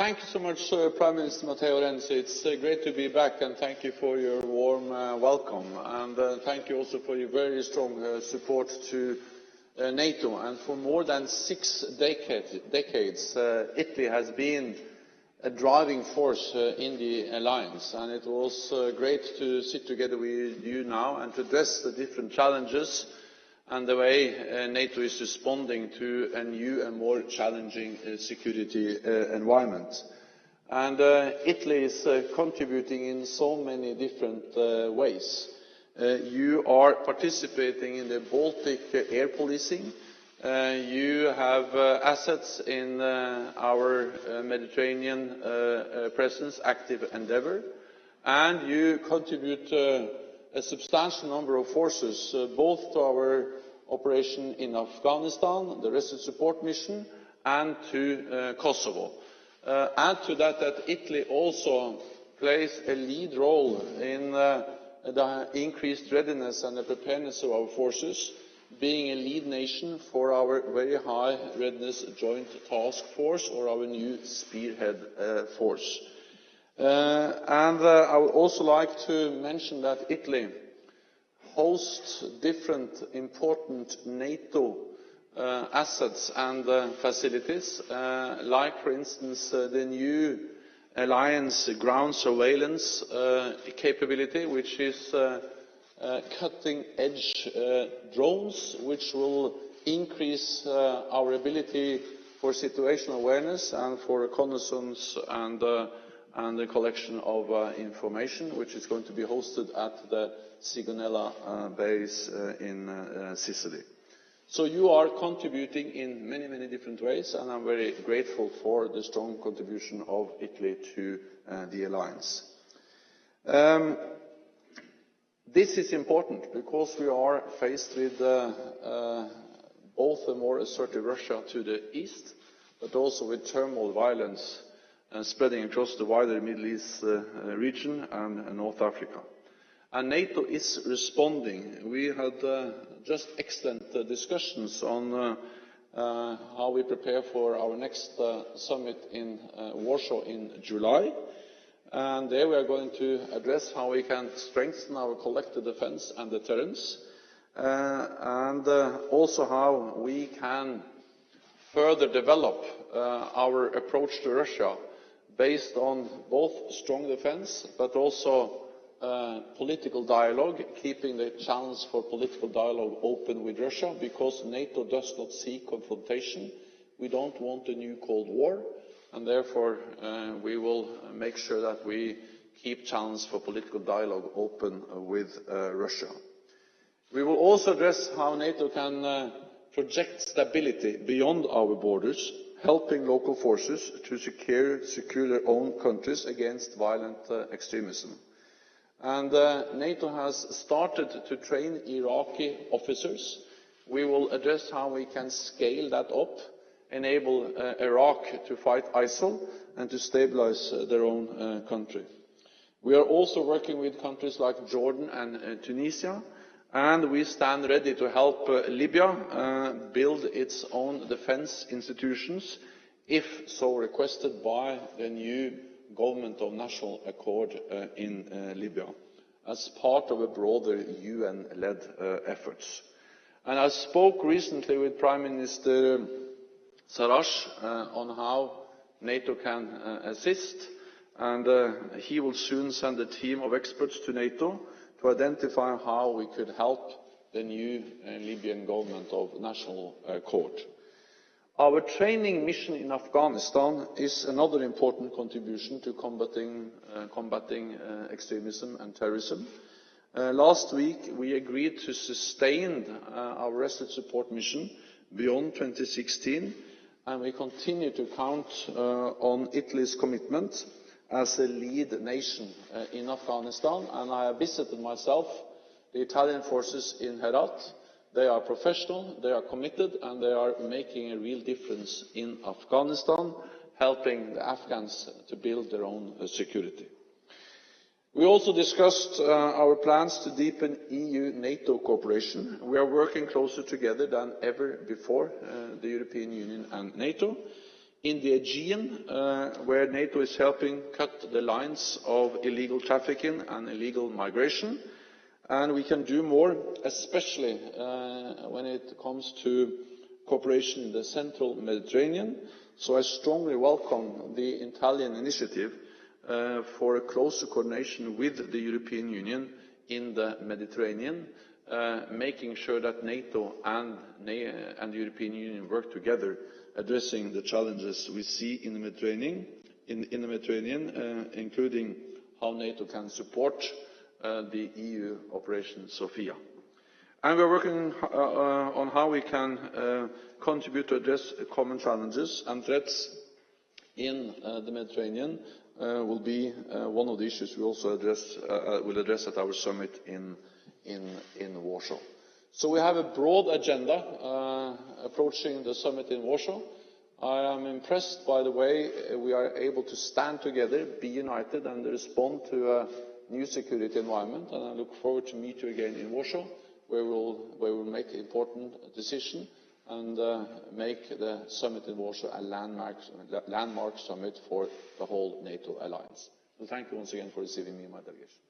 Thank you so much, Prime Minister Matteo Renzi. It's great to be back, and thank you for your warm welcome. And thank you also for your very strong support to NATO. And for more than 6 decades, Italy has been a driving force in the alliance. And it was great to sit together with you now and to address the different challenges and the way NATO is responding to a new and more challenging security environment. And Italy is contributing in so many different ways. You are participating in the Baltic air policing. You have assets in our Mediterranean presence, active endeavour, and you contribute a substantial number of forces, both to our operation in Afghanistan, the Rescue Support Mission, and to Kosovo. Add to that that Italy also plays a lead role in the increased readiness and the preparedness of our forces, being a lead nation for our very high readiness joint task force, or our new spearhead force. I would also like to mention that Italy hosts different important NATO assets and facilities, like for instance the new alliance ground surveillance capability, which is cutting-edge drones, which will increase our ability for situational awareness and for reconnaissance and the collection of information, which is going to be hosted at the Sigonella base in Sicily. So you are contributing in many, many different ways, and I'm very grateful for the strong contribution of Italy to the alliance. This is important because we are faced with both a more assertive Russia to the east, but also with turmoil, violence spreading across the wider Middle East region and North Africa. And NATO is responding. We had just excellent discussions on how we prepare for our next summit in Warsaw in July. And there we are going to address how we can strengthen our collective defence and deterrence, and also how we can further develop our approach to Russia based on both strong defence but also political dialogue, keeping the challenge for political dialogue open with Russia, because NATO does not seek confrontation. We don't want a new Cold War, and therefore we will make sure that we keep channels for political dialogue open with Russia. We will also address how NATO can project stability beyond our borders, helping local forces to secure their own countries against violent extremism. And NATO has started to train Iraqi officers. We will address how we can scale that up, enable Iraq to fight ISIL and to stabilise their own country. We are also working with countries like Jordan and Tunisia, and we stand ready to help Libya build its own defence institutions, if so requested by the new government of national accord in Libya, as part of a broader UN-led efforts. And I spoke recently with Prime Minister Sarash on how NATO can assist, and he will soon send a team of experts to NATO to identify how we could help the new Libyan government of national accord. Our training mission in Afghanistan is another important contribution to combating extremism and terrorism. Last week we agreed to sustain our Rescue Support Mission beyond 2016, and we continue to count on Italy's commitment as a lead nation in Afghanistan. And I have visited myself the Italian forces in Herat. They are professional, they are committed, and they are making a real difference in Afghanistan, helping the Afghans to build their own security. We also discussed our plans to deepen EU-NATO cooperation. We are working closer together than ever before, the European Union and NATO. in the Aegean, where NATO is helping cut the lines of illegal trafficking and illegal migration. And we can do more, especially when it comes to cooperation in the central Mediterranean. So I strongly welcome the Italian initiative for a closer coordination with the European Union in the Mediterranean, making sure that NATO and the European Union work together, addressing the challenges we see in the Mediterranean, including how NATO can support the EU Operation Sophia. And we are working on how we can contribute to address common challenges and threats in the Mediterranean. Will be one of the issues we also will address at our summit in Warsaw. So we have a broad agenda approaching the summit in Warsaw. I am impressed by the way we are able to stand together, be united, and respond to a new security environment. And I look forward to meet you again in Warsaw, where we will make important decisions and make the summit in Warsaw a landmark summit for the whole NATO alliance. So thank you once again for receiving me and my delegation.